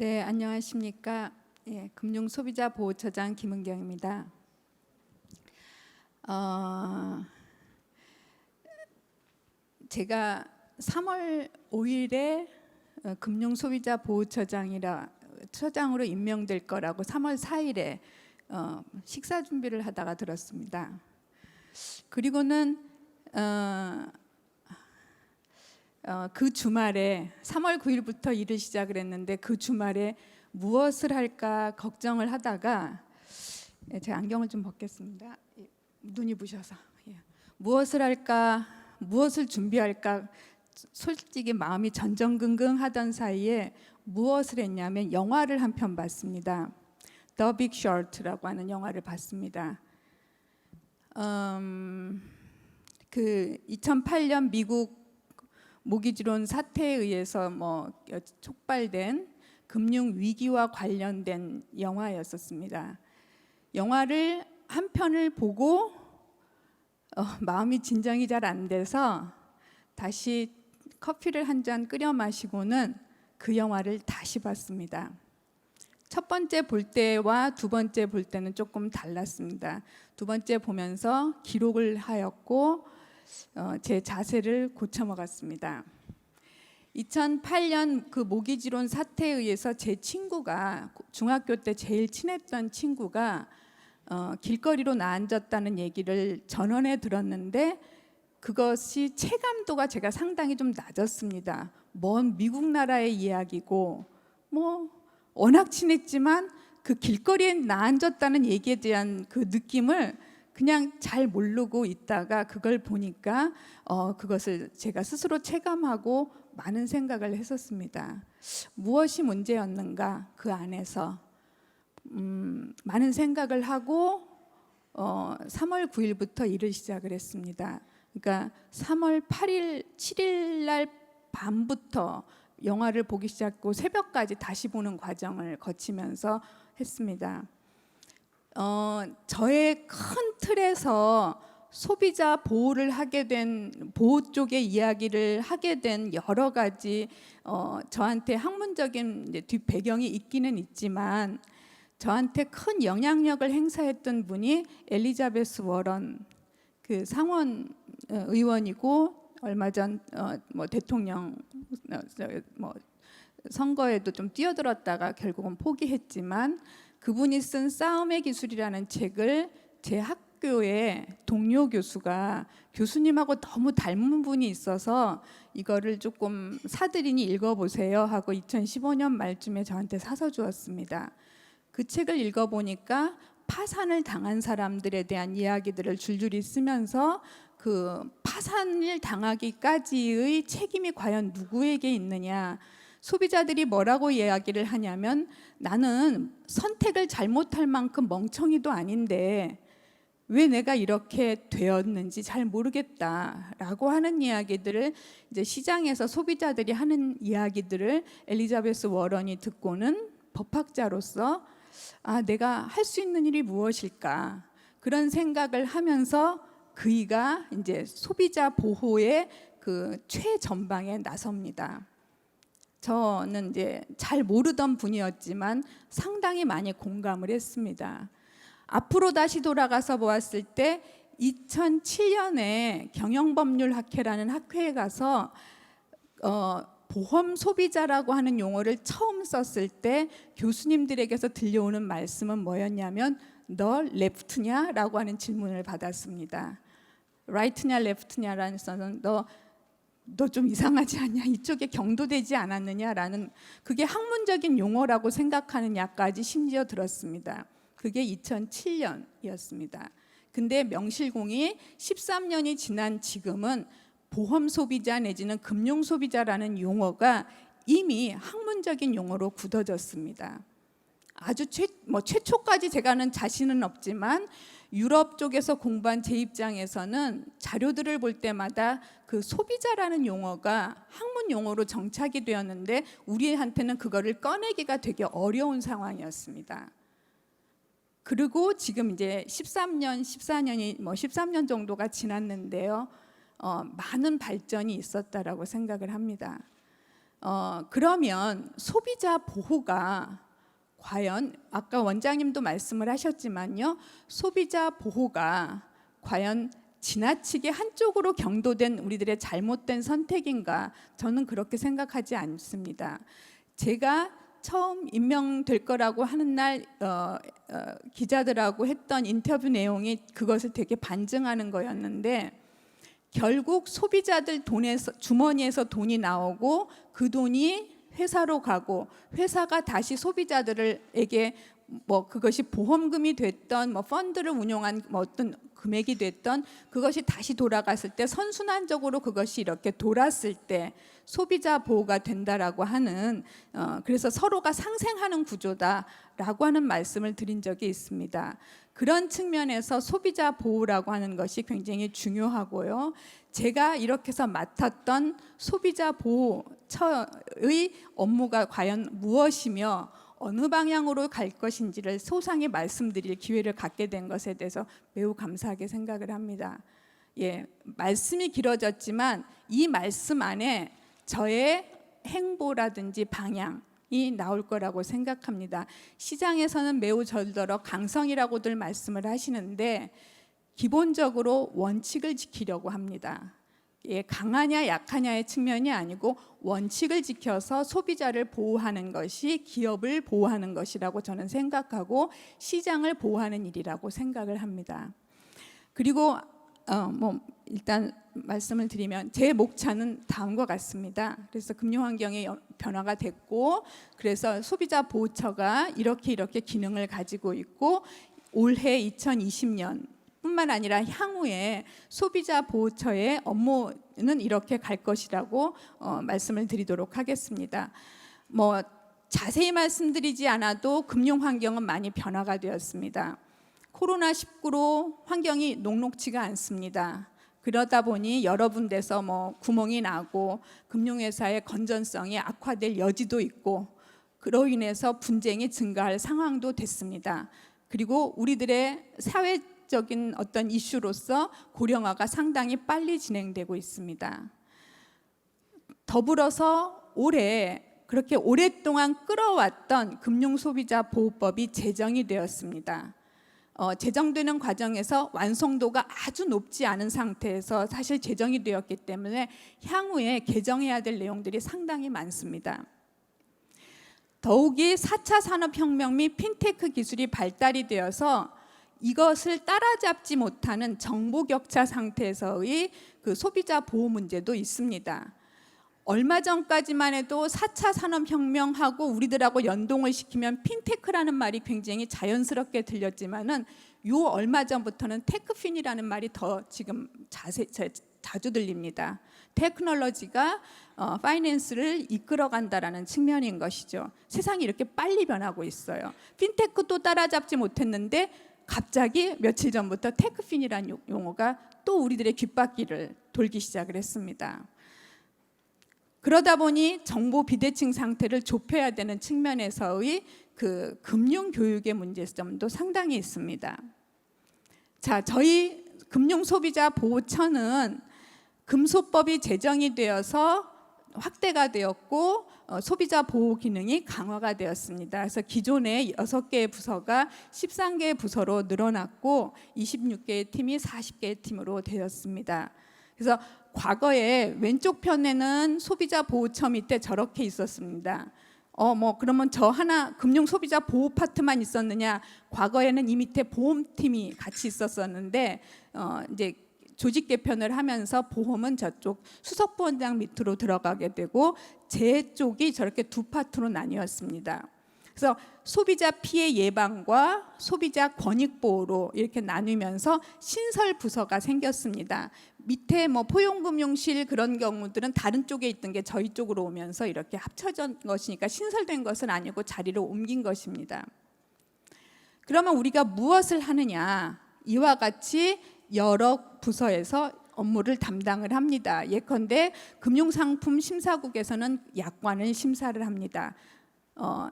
네, 안녕하십니까. 금융소비자보호처장 김은경입니다. 제가 3월 5일에 금융소비자보호처장으로 임명될 거라고 3월 4일에 식사 준비를 하다가 들었습니다. 그리고는 그 주말에 3월 9일부터 일을 시작을 했는데 그 주말에 무엇을 할까 걱정을 하다가 제가 안경을 좀 벗겠습니다. 눈이 부셔서 무엇을 할까, 무엇을 준비할까 솔직히 마음이 전전긍긍하던 사이에 무엇을 했냐면 영화를 한 편 봤습니다. The Big Short라고 하는 영화를 봤습니다. 그 2008년 미국 모기지론 사태에 의해서 촉발된 금융 위기와 관련된 영화였었습니다. 영화를 한 편을 보고 마음이 진정이 잘 안 돼서 다시 커피를 한 잔 끓여 마시고는 그 영화를 다시 봤습니다. 첫 번째 볼 때와 두 번째 볼 때는 조금 달랐습니다. 두 번째 보면서 기록을 하였고 제 자세를 고쳐 먹었습니다. 2008년 그 모기지론 사태에 의해서 제 친구가 중학교 때 제일 친했던 친구가 길거리로 나앉았다는 얘기를 전원에 들었는데 그것이 체감도가 제가 상당히 좀 낮았습니다. 먼 미국 나라의 이야기고 워낙 친했지만 그 길거리에 나앉았다는 얘기에 대한 그 느낌을 그냥 잘 모르고 있다가 그걸 보니까 그것을 제가 스스로 체감하고 많은 생각을 했었습니다. 무엇이 문제였는가 그 안에서 많은 생각을 하고 3월 9일부터 일을 시작을 했습니다. 그러니까 3월 8일, 7일 날 밤부터 영화를 보기 시작하고 새벽까지 다시 보는 과정을 거치면서 했습니다. 저의 큰 틀에서 소비자 보호를 하게 된 보호 쪽의 이야기를 하게 된 여러 가지 저한테 학문적인 뒷 배경이 있기는 있지만 저한테 큰 영향력을 행사했던 분이 엘리자베스 워런 그 상원 의원이고 얼마 전 대통령 선거에도 좀 뛰어들었다가 결국은 포기했지만 그분이 쓴 싸움의 기술이라는 책을 제 학교의 동료 교수가 교수님하고 너무 닮은 분이 있어서 이거를 조금 사들이니 읽어보세요 하고 2015년 말쯤에 저한테 사서 주었습니다. 그 책을 읽어보니까 파산을 당한 사람들에 대한 이야기들을 줄줄이 쓰면서 그 파산을 당하기까지의 책임이 과연 누구에게 있느냐, 소비자들이 뭐라고 이야기를 하냐면 나는 선택을 잘못할 만큼 멍청이도 아닌데 왜 내가 이렇게 되었는지 잘 모르겠다라고 하는 이야기들을 이제 시장에서 소비자들이 하는 이야기들을 엘리자베스 워런이 듣고는 법학자로서 내가 할 수 있는 일이 무엇일까 그런 생각을 하면서 그이가 이제 소비자 보호의 그 최전방에 나섭니다. 저는 이제 잘 모르던 분이었지만 상당히 많이 공감을 했습니다. 앞으로 다시 돌아가서 보았을 때 2007년에 경영법률학회라는 학회에 가서 보험 소비자라고 하는 용어를 처음 썼을 때 교수님들에게서 들려오는 말씀은 뭐였냐면 너 레프트냐? 라고 하는 질문을 받았습니다. 라이트냐 레프트냐라는 써는 너 좀 이상하지 않냐? 이쪽에 경도되지 않았느냐라는 그게 학문적인 용어라고 생각하는 야까지 심지어 들었습니다. 그게 2007년이었습니다. 근데 명실공히 13년이 지난 지금은 보험 소비자 내지는 금융 소비자라는 용어가 이미 학문적인 용어로 굳어졌습니다. 아주 최초까지 제가는 자신은 없지만 유럽 쪽에서 공부한 제 입장에서는 자료들을 볼 때마다 그 소비자라는 용어가 학문 용어로 정착이 되었는데 우리한테는 그거를 꺼내기가 되게 어려운 상황이었습니다. 그리고 지금 이제 13년, 14년이 13년 정도가 지났는데요. 많은 발전이 있었다라고 생각을 합니다. 그러면 소비자 보호가 과연 아까 원장님도 말씀을 하셨지만요, 소비자 보호가 과연 지나치게 한쪽으로 경도된 우리들의 잘못된 선택인가? 저는 그렇게 생각하지 않습니다. 제가 처음 임명될 거라고 하는 날 기자들하고 했던 인터뷰 내용이 그것을 되게 반증하는 거였는데, 결국 소비자들 돈에서, 주머니에서 돈이 나오고 그 돈이 회사로 가고 회사가 다시 소비자들에게 뭐 그것이 보험금이 됐던 뭐 펀드를 운용한 뭐 어떤 금액이 됐던 그것이 다시 돌아갔을 때 선순환적으로 그것이 이렇게 돌았을 때 소비자 보호가 된다라고 하는 그래서 서로가 상생하는 구조다라고 하는 말씀을 드린 적이 있습니다. 그런 측면에서 소비자 보호라고 하는 것이 굉장히 중요하고요. 제가 이렇게 해서 맡았던 소비자 보호처의 업무가 과연 무엇이며 어느 방향으로 갈 것인지를 소상히 말씀드릴 기회를 갖게 된 것에 대해서 매우 감사하게 생각을 합니다. 예, 말씀이 길어졌지만 이 말씀 안에 저의 행보라든지 방향이 나올 거라고 생각합니다. 시장에서는 매우 절더러 강성이라고들 말씀을 하시는데 기본적으로 원칙을 지키려고 합니다. 예, 강하냐 약하냐의 측면이 아니고 원칙을 지켜서 소비자를 보호하는 것이 기업을 보호하는 것이라고 저는 생각하고 시장을 보호하는 일이라고 생각을 합니다. 그리고 일단 말씀을 드리면 제 목차는 다음과 같습니다. 그래서 금융환경의 변화가 됐고 그래서 소비자 보호처가 이렇게 기능을 가지고 있고 올해 2020년 뿐만 아니라 향후에 소비자 보호처의 업무는 이렇게 갈 것이라고 말씀을 드리도록 하겠습니다. 뭐 자세히 말씀드리지 않아도 금융 환경은 많이 변화가 되었습니다. 코로나19로 환경이 녹록지가 않습니다. 그러다 보니 여러 군데서 뭐 구멍이 나고 금융회사의 건전성이 악화될 여지도 있고 그로 인해서 분쟁이 증가할 상황도 됐습니다. 그리고 우리들의 사회적인 어떤 이슈로서 고령화가 상당히 빨리 진행되고 있습니다. 더불어서 올해 그렇게 오랫동안 끌어왔던 금융소비자보호법이 제정이 되었습니다. 제정되는 과정에서 완성도가 아주 높지 않은 상태에서 사실 제정이 되었기 때문에 향후에 개정해야 될 내용들이 상당히 많습니다. 더욱이 4차 산업혁명 및 핀테크 기술이 발달이 되어서 이것을 따라잡지 못하는 정보 격차 상태에서의 그 소비자 보호 문제도 있습니다. 얼마 전까지만 해도 4차 산업혁명하고 우리들하고 연동을 시키면 핀테크라는 말이 굉장히 자연스럽게 들렸지만은 요 얼마 전부터는 테크핀이라는 말이 더 지금 자주 들립니다. 테크놀로지가 파이낸스를 이끌어간다라는 측면인 것이죠. 세상이 이렇게 빨리 변하고 있어요. 핀테크도 따라잡지 못했는데 갑자기 며칠 전부터 테크핀이라는 용어가 또 우리들의 귓바퀴를 돌기 시작을 했습니다. 그러다 보니 정보 비대칭 상태를 좁혀야 되는 측면에서의 그 금융 교육의 문제점도 상당히 있습니다. 자, 저희 금융소비자보호처는 금소법이 제정이 되어서 확대가 되었고 소비자 보호 기능이 강화가 되었습니다. 그래서 기존의 6개의 부서가 13개의 부서로 늘어났고 26개의 팀이 40개의 팀으로 되었습니다. 그래서 과거에 왼쪽 편에는 소비자 보호처 밑에 저렇게 있었습니다. 그러면 저 하나 금융 소비자 보호 파트만 있었느냐? 과거에는 이 밑에 보험팀이 같이 있었었는데 이제 조직 개편을 하면서 보험은 저쪽 수석부원장 밑으로 들어가게 되고 제 쪽이 저렇게 두 파트로 나뉘었습니다. 그래서 소비자 피해 예방과 소비자 권익 보호로 이렇게 나누면서 신설 부서가 생겼습니다. 밑에 뭐 포용금융실 그런 경우들은 다른 쪽에 있던 게 저희 쪽으로 오면서 이렇게 합쳐진 것이니까 신설된 것은 아니고 자리를 옮긴 것입니다. 그러면 우리가 무엇을 하느냐? 이와 같이 여러 부서에서 업무를 담당을 합니다. 예컨대 금융상품 심사국에서는 약관을 심사를 합니다.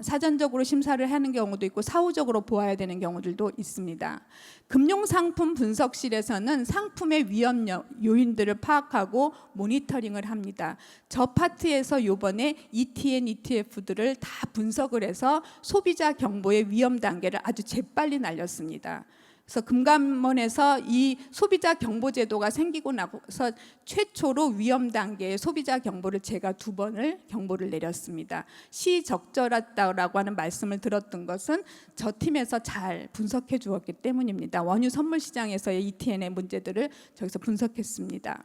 사전적으로 심사를 하는 경우도 있고 사후적으로 보아야 되는 경우들도 있습니다. 금융상품 분석실에서는 상품의 위험 요인들을 파악하고 모니터링을 합니다. 저 파트에서 이번에 ETN, ETF들을 다 분석을 해서 소비자 경보의 위험 단계를 아주 재빨리 날렸습니다. 그래서 금감원에서 이 소비자 경보 제도가 생기고 나서 최초로 위험 단계의 소비자 경보를 제가 2번을 경보를 내렸습니다. 시적절하다라고 하는 말씀을 들었던 것은 저 팀에서 잘 분석해 주었기 때문입니다. 원유 선물 시장에서의 ETN의 문제들을 저기서 분석했습니다.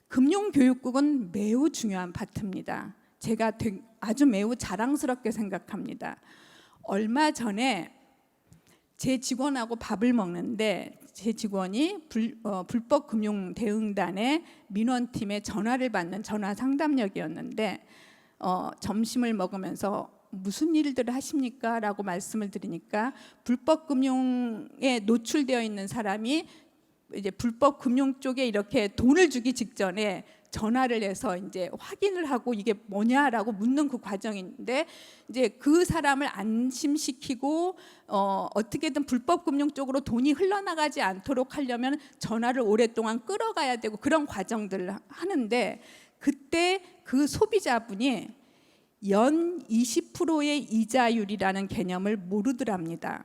금융교육국은 매우 중요한 파트입니다. 제가 아주 매우 자랑스럽게 생각합니다. 얼마 전에 제 직원하고 밥을 먹는데 제 직원이 불법금융대응단의 민원팀에 전화를 받는 전화 상담역이었는데 점심을 먹으면서 무슨 일들을 하십니까? 라고 말씀을 드리니까 불법금융에 노출되어 있는 사람이 이제 불법금융 쪽에 이렇게 돈을 주기 직전에 전화를 해서 이제 확인을 하고 이게 뭐냐라고 묻는 그 과정인데 이제 그 사람을 안심시키고 어떻게든 불법 금융 쪽으로 돈이 흘러나가지 않도록 하려면 전화를 오랫동안 끌어가야 되고 그런 과정들을 하는데 그때 그 소비자분이 연 20%의 이자율이라는 개념을 모르더랍니다.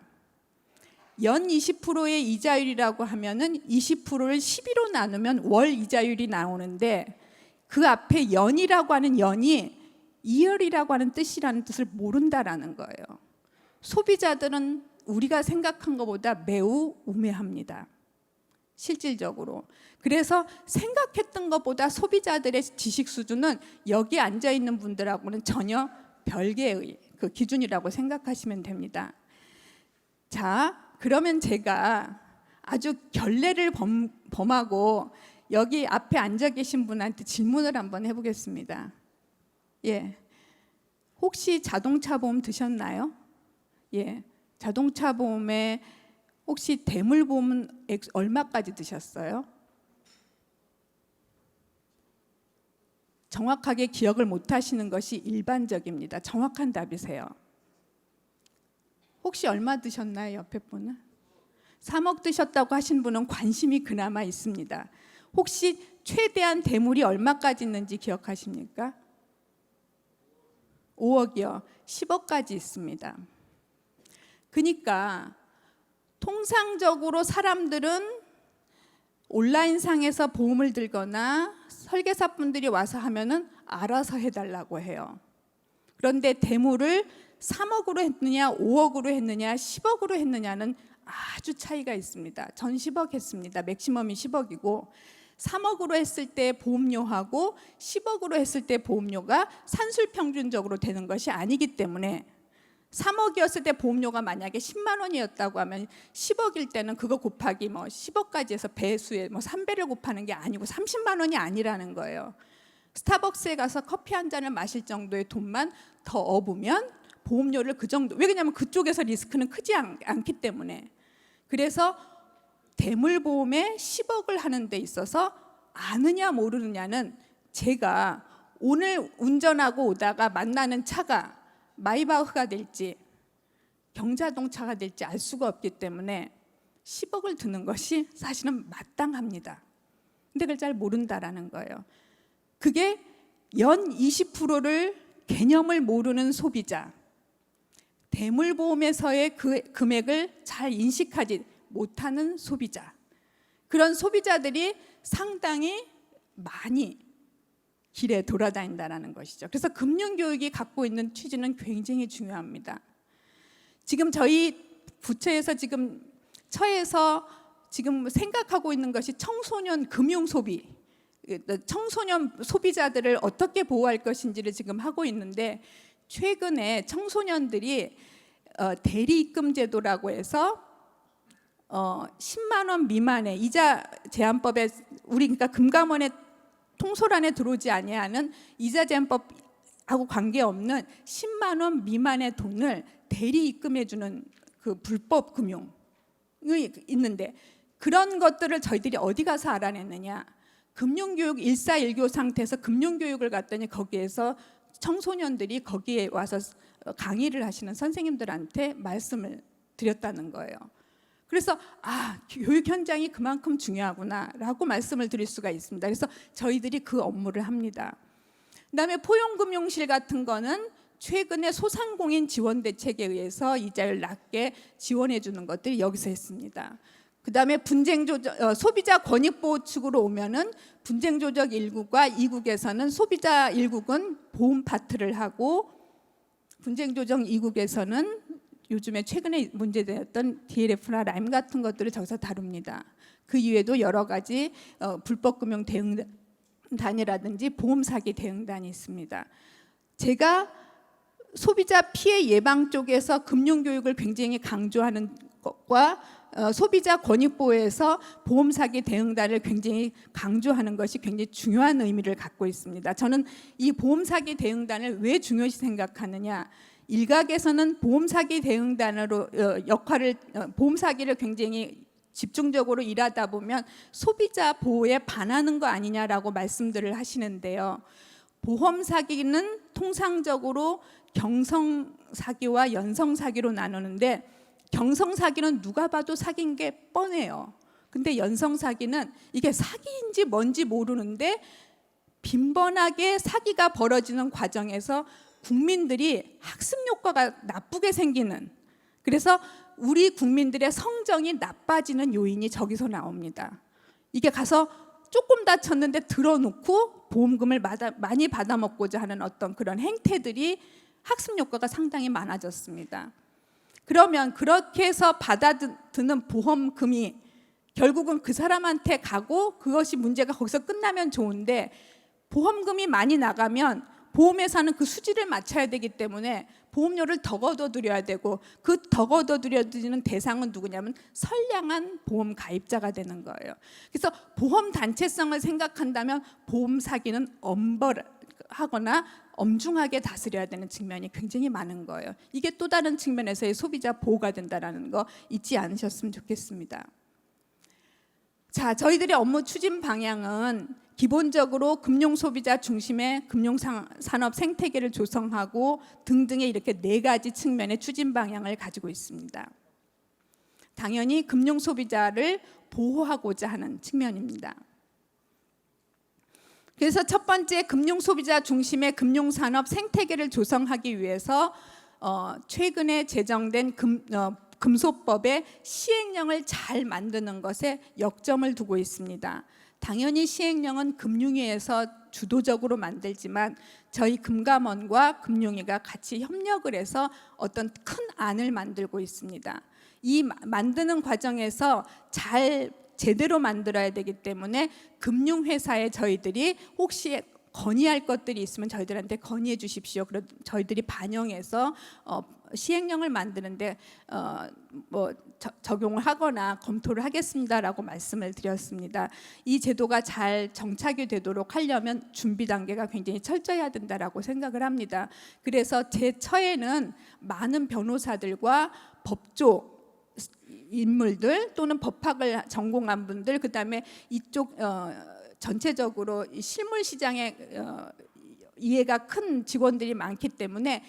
연 20%의 이자율이라고 하면은 20%를 12로 나누면 월 이자율이 나오는데 그 앞에 연이라고 하는 연이 이열이라고 하는 뜻이라는 뜻을 모른다라는 거예요. 소비자들은 우리가 생각한 것보다 매우 우매합니다. 실질적으로. 그래서 생각했던 것보다 소비자들의 지식 수준은 여기 앉아 있는 분들하고는 전혀 별개의 그 기준이라고 생각하시면 됩니다. 자, 그러면 제가 아주 결례를 범하고 여기 앞에 앉아 계신 분한테 질문을 한번 해보겠습니다. 예, 혹시 자동차 보험 드셨나요? 예, 자동차 보험에 혹시 대물 보험은 얼마까지 드셨어요? 정확하게 기억을 못 하시는 것이 일반적입니다. 정확한 답이세요. 혹시 얼마 드셨나요? 옆에 분은? 3억 드셨다고 하신 분은 관심이 그나마 있습니다. 혹시 최대한 대물이 얼마까지 있는지 기억하십니까? 5억이요. 10억까지 있습니다. 그러니까 통상적으로 사람들은 온라인상에서 보험을 들거나 설계사분들이 와서 하면은 알아서 해달라고 해요. 그런데 대물을 3억으로 했느냐 5억으로 했느냐 10억으로 했느냐는 아주 차이가 있습니다. 전 10억 했습니다. 맥시멈이 10억이고 3억으로 했을 때 보험료하고 10억으로 했을 때 보험료가 산술평균적으로 되는 것이 아니기 때문에 3억이었을 때 보험료가 만약에 10만 원이었다고 하면 10억일 때는 그거 곱하기 뭐 10억까지 해서 배수에 뭐 3배를 곱하는 게 아니고 30만 원이 아니라는 거예요. 스타벅스에 가서 커피 한 잔을 마실 정도의 돈만 더 얻으면 보험료를 그 정도, 왜냐하면 그쪽에서 리스크는 크지 않기 때문에. 그래서 대물보험에 10억을 하는 데 있어서 아느냐 모르느냐는 제가 오늘 운전하고 오다가 만나는 차가 마이바흐가 될지 경자동차가 될지 알 수가 없기 때문에 10억을 드는 것이 사실은 마땅합니다. 근데 그걸 잘 모른다라는 거예요. 그게 연 20%를 개념을 모르는 소비자, 대물보험에서의 그 금액을 잘 인식하지 못하는 소비자, 그런 소비자들이 상당히 많이 길에 돌아다닌다는 것이죠. 그래서 금융교육이 갖고 있는 취지는 굉장히 중요합니다. 지금 저희 부처에서 지금 처에서 지금 생각하고 있는 것이 청소년 금융소비, 청소년 소비자들을 어떻게 보호할 것인지를 지금 하고 있는데, 최근에 청소년들이 대리입금 제도라고 해서 10만 원 미만의 이자 제한법에 우리 그러니까 금감원의 통솔안에 들어오지 아니하는 이자 제한법하고 관계없는 10만 원 미만의 돈을 대리입금해 주는 그 불법 금융이 있는데, 그런 것들을 저희들이 어디 가서 알아냈느냐? 금융교육 1사 1교 상태에서 금융교육을 갔더니 거기에서 청소년들이 거기에 와서 강의를 하시는 선생님들한테 말씀을 드렸다는 거예요. 그래서 교육 현장이 그만큼 중요하구나라고 말씀을 드릴 수가 있습니다. 그래서 저희들이 그 업무를 합니다. 그다음에 포용금융실 같은 거는 최근에 소상공인 지원 대책에 의해서 이자율 낮게 지원해 주는 것들이 여기서 했습니다. 그다음에 소비자 권익보호 측으로 오면은 분쟁조정 1국과 2국에서는 소비자 1국은 보험 파트를 하고 분쟁조정 2국에서는 요즘에 최근에 문제되었던 DLF나 라임 같은 것들을 저기서 다룹니다. 그 이외에도 여러 가지 불법금융 대응단이라든지 보험사기 대응단이 있습니다. 제가 소비자 피해 예방 쪽에서 금융교육을 굉장히 강조하는 것과 소비자 권익보호에서 보험사기 대응단을 굉장히 강조하는 것이 굉장히 중요한 의미를 갖고 있습니다. 저는 이 보험사기 대응단을 왜 중요시 생각하느냐, 일각에서는 보험사기 대응단으로 보험사기를 굉장히 집중적으로 일하다 보면 소비자 보호에 반하는 거 아니냐라고 말씀들을 하시는데요. 보험사기는 통상적으로 경성사기와 연성사기로 나누는데, 경성사기는 누가 봐도 사기인 게 뻔해요. 근데 연성사기는 이게 사기인지 뭔지 모르는데 빈번하게 사기가 벌어지는 과정에서 국민들이 학습 효과가 나쁘게 생기는, 그래서 우리 국민들의 성정이 나빠지는 요인이 저기서 나옵니다. 이게 가서 조금 다쳤는데 들어놓고 보험금을 많이 받아먹고자 하는 어떤 그런 행태들이 학습 효과가 상당히 많아졌습니다. 그러면 그렇게 해서 받아드는 보험금이 결국은 그 사람한테 가고 그것이 문제가 거기서 끝나면 좋은데, 보험금이 많이 나가면 보험회사는 그 수지를 맞춰야 되기 때문에 보험료를 더 걷어들여야 되고, 그 더 걷어들여지는 대상은 누구냐면 선량한 보험 가입자가 되는 거예요. 그래서 보험 단체성을 생각한다면 보험 사기는 엄벌하거나 엄중하게 다스려야 되는 측면이 굉장히 많은 거예요. 이게 또 다른 측면에서의 소비자 보호가 된다는 거 잊지 않으셨으면 좋겠습니다. 자, 저희들의 업무 추진 방향은 기본적으로 금융소비자 중심의 금융산업 생태계를 조성하고 등등의 이렇게 4가지 측면의 추진 방향을 가지고 있습니다. 당연히 금융소비자를 보호하고자 하는 측면입니다. 그래서 첫 번째, 금융소비자 중심의 금융산업 생태계를 조성하기 위해서 최근에 제정된 금소법의 시행령을 잘 만드는 것에 역점을 두고 있습니다. 당연히 시행령은 금융위에서 주도적으로 만들지만 저희 금감원과 금융위가 같이 협력을 해서 어떤 큰 안을 만들고 있습니다. 이 만드는 과정에서 제대로 만들어야 되기 때문에 금융회사에 저희들이 혹시 건의할 것들이 있으면 저희들한테 건의해 주십시오. 그럼 저희들이 반영해서 시행령을 만드는데 적용을 하거나 검토를 하겠습니다라고 말씀을 드렸습니다. 이 제도가 잘 정착이 되도록 하려면 준비 단계가 굉장히 철저해야 된다라고 생각을 합니다. 그래서 제 처에는 많은 변호사들과 법조 인물들 또는 법학을 전공한 분들, 그다음에 이쪽 전체적으로 실물 시장에 이해가 큰 직원들이 많기 때문에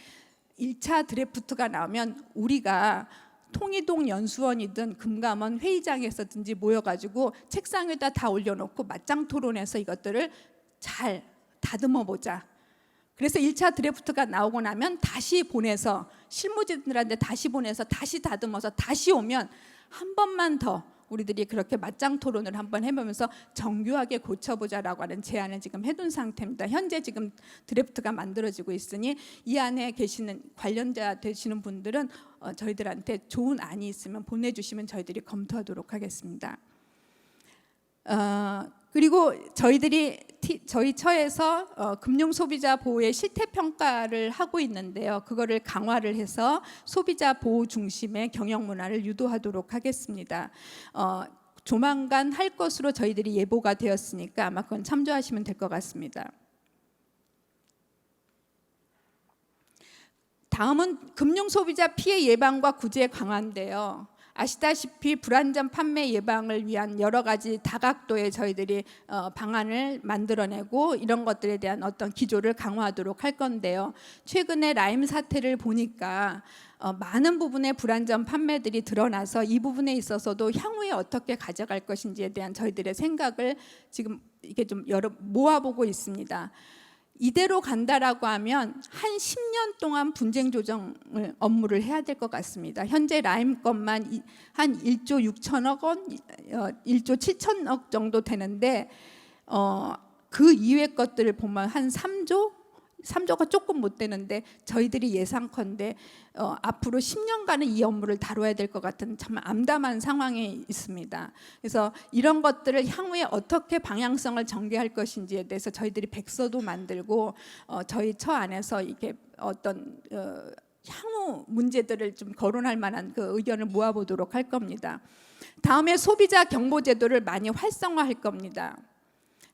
1차 드래프트가 나오면 우리가 통이동 연수원이든 금감원 회의장에서든지 모여가지고 책상 위에다 다 올려놓고 맞짱 토론해서 이것들을 잘 다듬어 보자. 그래서 1차 드래프트가 나오고 나면 다시 보내서 실무진들한테 다시 보내서 다시 다듬어서 다시 오면 한 번만 더 우리들이 그렇게 맞짱 토론을 한번 해보면서 정교하게 고쳐보자라고 하는 제안을 지금 해둔 상태입니다. 현재 지금 드래프트가 만들어지고 있으니 이 안에 계시는 관련자 되시는 분들은 저희들한테 좋은 안이 있으면 보내주시면 저희들이 검토하도록 하겠습니다. 그리고 저희 처에서 금융소비자 보호의 실태평가를 하고 있는데요. 그거를 강화를 해서 소비자 보호 중심의 경영문화를 유도하도록 하겠습니다. 조만간 할 것으로 저희들이 예보가 되었으니까 아마 그건 참조하시면 될 것 같습니다. 다음은 금융소비자 피해 예방과 구제 강화인데요. 아시다시피 불안전 판매 예방을 위한 여러 가지 다각도의 저희들이 방안을 만들어내고 이런 것들에 대한 어떤 기조를 강화하도록 할 건데요. 최근에 라임 사태를 보니까 많은 부분의 불안전 판매들이 드러나서 이 부분에 있어서도 향후에 어떻게 가져갈 것인지에 대한 저희들의 생각을 지금 이게 좀 모아보고 있습니다. 이대로 간다라고 하면 한 10년 동안 분쟁 조정 업무를 해야 될 것 같습니다. 현재 라임 것만 한 1조 6천억 원, 1조 7천억 정도 되는데 그 이외 것들을 보면 한 3조가 조금 못 되는데 저희들이 예상컨대 앞으로 10년간은 이 업무를 다뤄야 될 것 같은 참 암담한 상황에 있습니다. 그래서 이런 것들을 향후에 어떻게 방향성을 전개할 것인지에 대해서 저희들이 백서도 만들고 저희 처 안에서 이렇게 어떤 향후 문제들을 좀 거론할 만한 그 의견을 모아보도록 할 겁니다. 다음에 소비자 경보 제도를 많이 활성화할 겁니다.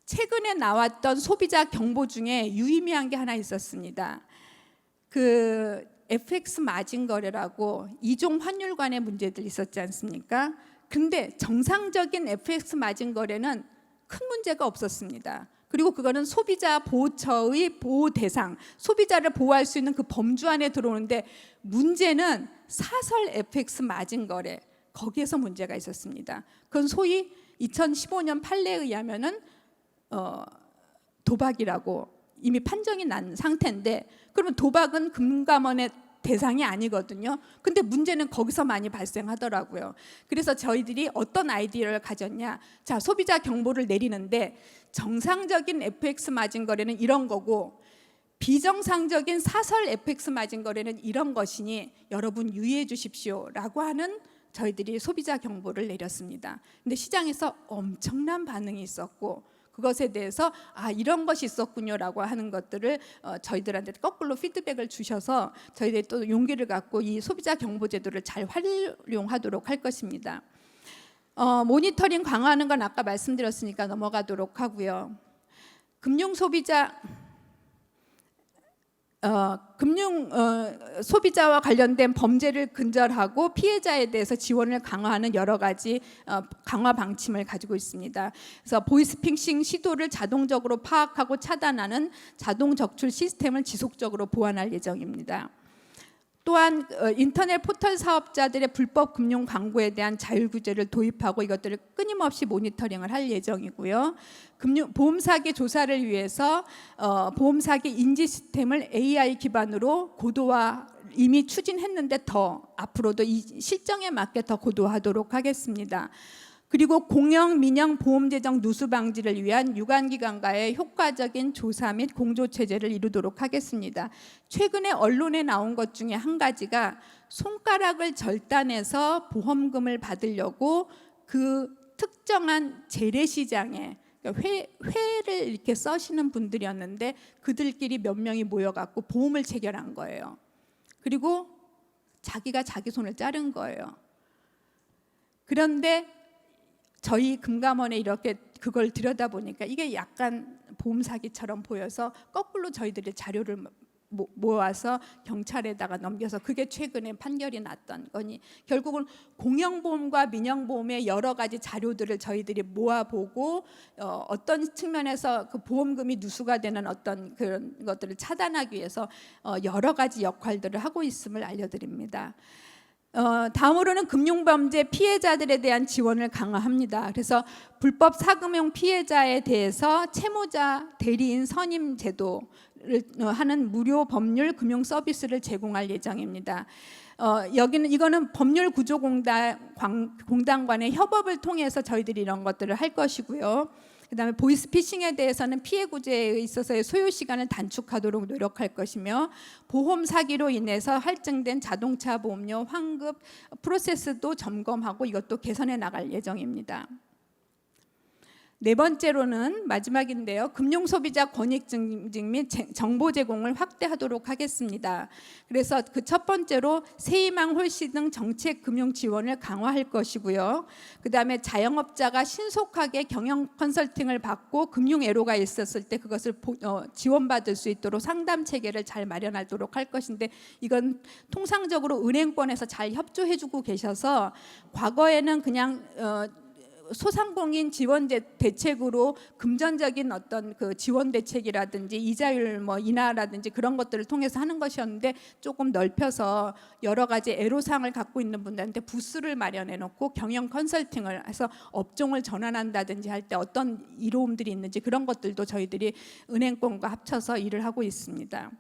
최근에 나왔던 소비자 경보 중에 유의미한 게 하나 있었습니다. 그 FX 마진 거래라고 이종 환율 간의 문제들이 있었지 않습니까? 근데 정상적인 FX 마진 거래는 큰 문제가 없었습니다. 그리고 그거는 소비자 보호처의 보호 대상, 소비자를 보호할 수 있는 그 범주 안에 들어오는데 문제는 사설 FX 마진 거래, 거기에서 문제가 있었습니다. 그건 소위 2015년 판례에 의하면은 도박이라고 이미 판정이 난 상태인데, 그러면 도박은 금감원의 대상이 아니거든요. 근데 문제는 거기서 많이 발생하더라고요. 그래서 저희들이 어떤 아이디어를 가졌냐, 자, 소비자 경보를 내리는데 정상적인 FX 마진 거래는 이런 거고 비정상적인 사설 FX 마진 거래는 이런 것이니 여러분 유의해 주십시오 라고 하는 저희들이 소비자 경보를 내렸습니다. 근데 시장에서 엄청난 반응이 있었고 그것에 대해서 이런 것이 있었군요라고 하는 것들을 저희들한테 거꾸로 피드백을 주셔서 저희들이 또 용기를 갖고 이 소비자 경보 제도를 잘 활용하도록 할 것입니다. 모니터링 강화하는 건 아까 말씀드렸으니까 넘어가도록 하고요. 금융 소비자 소비자와 관련된 범죄를 근절하고 피해자에 대해서 지원을 강화하는 여러 가지 강화 방침을 가지고 있습니다. 그래서 보이스피싱 시도를 자동적으로 파악하고 차단하는 자동 적출 시스템을 지속적으로 보완할 예정입니다. 또한 인터넷 포털 사업자들의 불법 금융 광고에 대한 자율 규제를 도입하고 이것들을 끊임없이 모니터링을 할 예정이고요. 보험 사기 조사를 위해서 보험 사기 인지 시스템을 AI 기반으로 고도화 이미 추진했는데 더 앞으로도 이 실정에 맞게 더 고도화하도록 하겠습니다. 그리고 공영, 민영 보험 재정 누수 방지를 위한 유관기관과의 효과적인 조사 및 공조 체제를 이루도록 하겠습니다. 최근에 언론에 나온 것 중에 한 가지가 손가락을 절단해서 보험금을 받으려고 그 특정한 재래시장에 회를 이렇게 써시는 분들이었는데 그들끼리 몇 명이 모여갖고 보험을 체결한 거예요. 그리고 자기가 자기 손을 자른 거예요. 그런데 저희 금감원에 이렇게 그걸 들여다보니까 이게 약간 보험 사기처럼 보여서 거꾸로 저희들이 자료를 모아서 경찰에다가 넘겨서 그게 최근에 판결이 났던 거니 결국은 공영보험과 민영보험의 여러 가지 자료들을 저희들이 모아보고 어떤 측면에서 그 보험금이 누수가 되는 어떤 그런 것들을 차단하기 위해서 여러 가지 역할들을 하고 있음을 알려드립니다. 다음으로는 금융범죄 피해자들에 대한 지원을 강화합니다. 그래서 불법 사금융 피해자에 대해서 채무자 대리인 선임 제도를 하는 무료 법률 금융 서비스를 제공할 예정입니다. 이거는 법률구조공단과의 협업을 통해서 저희들이 이런 것들을 할 것이고요. 그다음에 보이스피싱에 대해서는 피해 구제에 있어서의 소요 시간을 단축하도록 노력할 것이며 보험 사기로 인해서 할증된 자동차 보험료 환급 프로세스도 점검하고 이것도 개선해 나갈 예정입니다. 네 번째로는 마지막인데요. 금융소비자 권익증진 및 정보 제공을 확대하도록 하겠습니다. 그래서 그 첫 번째로 세희망 홀씨 등 정책 금융 지원을 강화할 것이고요. 그다음에 자영업자가 신속하게 경영 컨설팅을 받고 금융 애로가 있었을 때 그것을 지원받을 수 있도록 상담 체계를 잘 마련하도록 할 것인데, 이건 통상적으로 은행권에서 잘 협조해주고 계셔서 과거에는 그냥 소상공인 지원 대책으로 금전적인 어떤 그 지원 대책이라든지 이자율 인하라든지 그런 것들을 통해서 하는 것이었는데, 조금 넓혀서 여러 가지 애로사항을 갖고 있는 분들한테 부스를 마련해 놓고 경영 컨설팅을 해서 업종을 전환한다든지 할 때 어떤 이로움들이 있는지 그런 것들도 저희들이 은행권과 합쳐서 일을 하고 있습니다.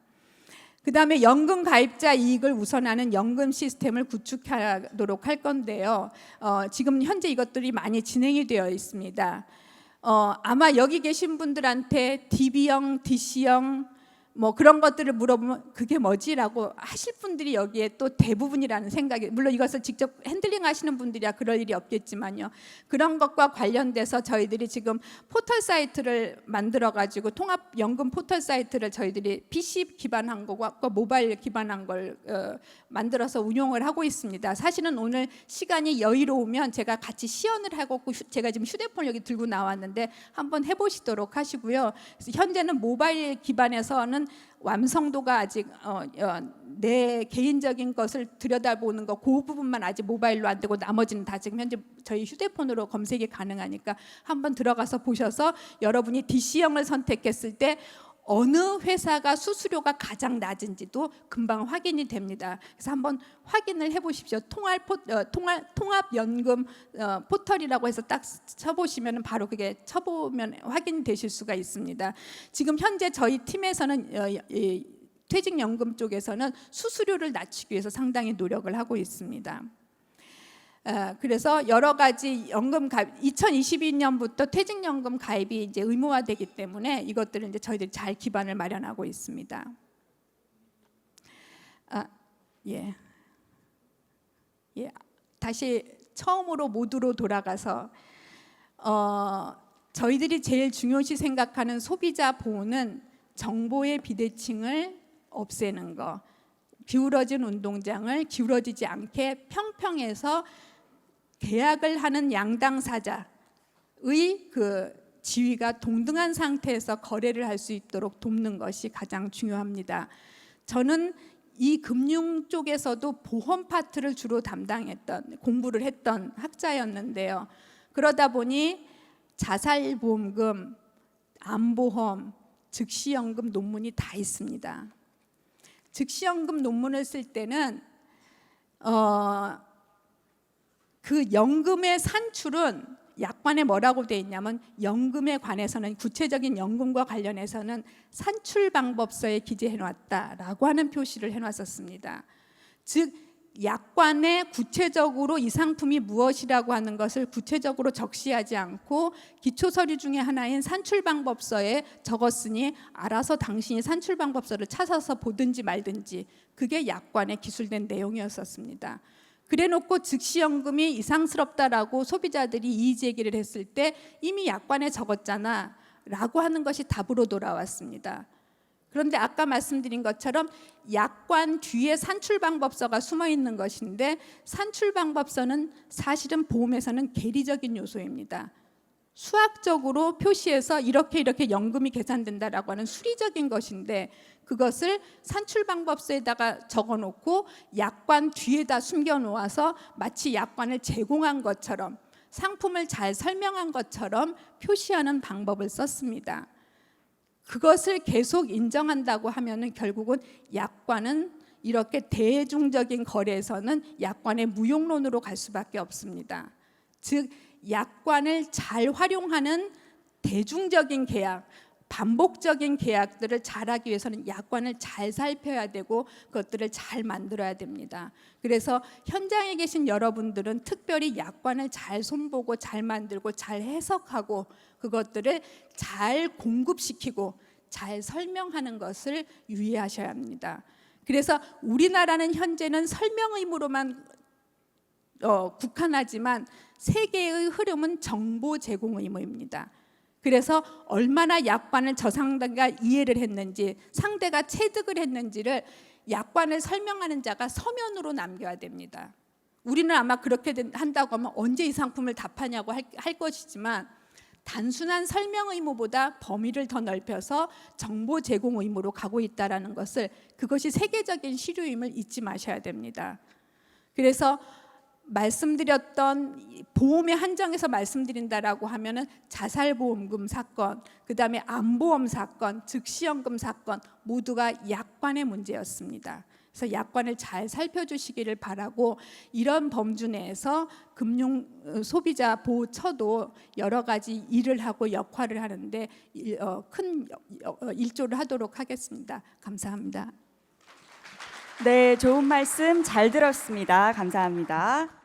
그다음에 연금 가입자 이익을 우선하는 연금 시스템을 구축하도록 할 건데요. 지금 현재 이것들이 많이 진행이 되어 있습니다. 아마 여기 계신 분들한테 DB형, DC형 그런 것들을 물어보면 그게 뭐지라고 하실 분들이 여기에 또 대부분이라는 생각이, 물론 이것을 직접 핸들링 하시는 분들이야 그럴 일이 없겠지만요. 그런 것과 관련돼서 저희들이 지금 포털 사이트를 만들어 가지고 통합연금 포털 사이트를 저희들이 PC 기반한 거고 모바일 기반한 걸 만들어서 운용을 하고 있습니다. 사실은 오늘 시간이 여유로우면 제가 같이 시연을 하고, 제가 지금 휴대폰 여기 들고 나왔는데 한번 해보시도록 하시고요. 현재는 모바일 기반에서는 완성도가 아직 내 개인적인 것을 들여다보는 거 그 부분만 아직 모바일로 안 되고 나머지는 다 지금 현재 저희 휴대폰으로 검색이 가능하니까 한번 들어가서 보셔서 여러분이 DC형을 선택했을 때 어느 회사가 수수료가 가장 낮은지도 금방 확인이 됩니다. 그래서 한번 확인을 해보십시오. 통합연금 포털이라고 해서 딱 쳐보시면 바로 그게 쳐보면 확인이 되실 수가 있습니다. 지금 현재 저희 팀에서는 퇴직연금 쪽에서는 수수료를 낮추기 위해서 상당히 노력을 하고 있습니다. 그래서 여러 가지 연금 가입, 2022년부터 퇴직연금 가입이 이제 의무화되기 때문에 이것들을 이제 저희들이 잘 기반을 마련하고 있습니다. 다시 처음으로 모두로 돌아가서 저희들이 제일 중요시 생각하는 소비자 보호는 정보의 비대칭을 없애는 거, 기울어진 운동장을 기울어지지 않게 평평해서 계약을 하는 양당사자의 그 지위가 동등한 상태에서 거래를 할 수 있도록 돕는 것이 가장 중요합니다. 저는 이 금융 쪽에서도 보험 파트를 주로 담당했던, 공부를 했던 학자였는데요. 그러다 보니 자살보험금, 암보험, 즉시연금 논문이 다 있습니다. 즉시연금 논문을 쓸 때는 그 연금의 산출은 약관에 뭐라고 되어 있냐면, 연금에 관해서는 구체적인 연금과 관련해서는 산출 방법서에 기재해 놨다라고 하는 표시를 해놨었습니다. 즉 약관에 구체적으로 이 상품이 무엇이라고 하는 것을 구체적으로 적시하지 않고 기초 서류 중에 하나인 산출 방법서에 적었으니 알아서 당신이 산출 방법서를 찾아서 보든지 말든지, 그게 약관에 기술된 내용이었었습니다. 그래놓고 즉시연금이 이상스럽다라고 소비자들이 이의 제기를 했을 때 이미 약관에 적었잖아 라고 하는 것이 답으로 돌아왔습니다. 그런데 아까 말씀드린 것처럼 약관 뒤에 산출방법서가 숨어 있는 것인데, 산출방법서는 사실은 보험에서는 계리적인 요소입니다. 수학적으로 표시해서 이렇게 연금이 계산된다라고 하는 수리적인 것인데, 그것을 산출방법서에다가 적어놓고 약관 뒤에다 숨겨놓아서 마치 약관을 제공한 것처럼, 상품을 잘 설명한 것처럼 표시하는 방법을 썼습니다. 그것을 계속 인정한다고 하면은 결국은 약관은 이렇게 대중적인 거래에서는 약관의 무용론으로 갈 수밖에 없습니다. 즉 약관을 잘 활용하는 대중적인 계약, 반복적인 계약들을 잘하기 위해서는 약관을 잘 살펴야 되고 그것들을 잘 만들어야 됩니다. 그래서 현장에 계신 여러분들은 특별히 약관을 잘 손보고 잘 만들고 잘 해석하고 그것들을 잘 공급시키고 잘 설명하는 것을 유의하셔야 합니다. 그래서 우리나라는 현재는 설명 의무로만 국한하지만 세계의 흐름은 정보 제공 의무입니다. 그래서 얼마나 약관을 저 상대가 이해를 했는지, 상대가 체득을 했는지를 약관을 설명하는 자가 서면으로 남겨야 됩니다. 우리는 아마 그렇게 한다고 하면 언제 이 상품을 답하냐고 할 것이지만, 단순한 설명 의무보다 범위를 더 넓혀서 정보 제공 의무로 가고 있다는 것을, 그것이 세계적인 시류임을 잊지 마셔야 됩니다. 그래서 말씀드렸던 보험의 한정에서 말씀드린다라고 하면은 자살보험금 사건, 그다음에 암보험 사건, 즉시연금 사건 모두가 약관의 문제였습니다. 그래서 약관을 잘 살펴주시기를 바라고, 이런 범주 내에서 금융 소비자 보호처도 여러 가지 일을 하고 역할을 하는데 큰 일조를 하도록 하겠습니다. 감사합니다. 네, 좋은 말씀 잘 들었습니다. 감사합니다.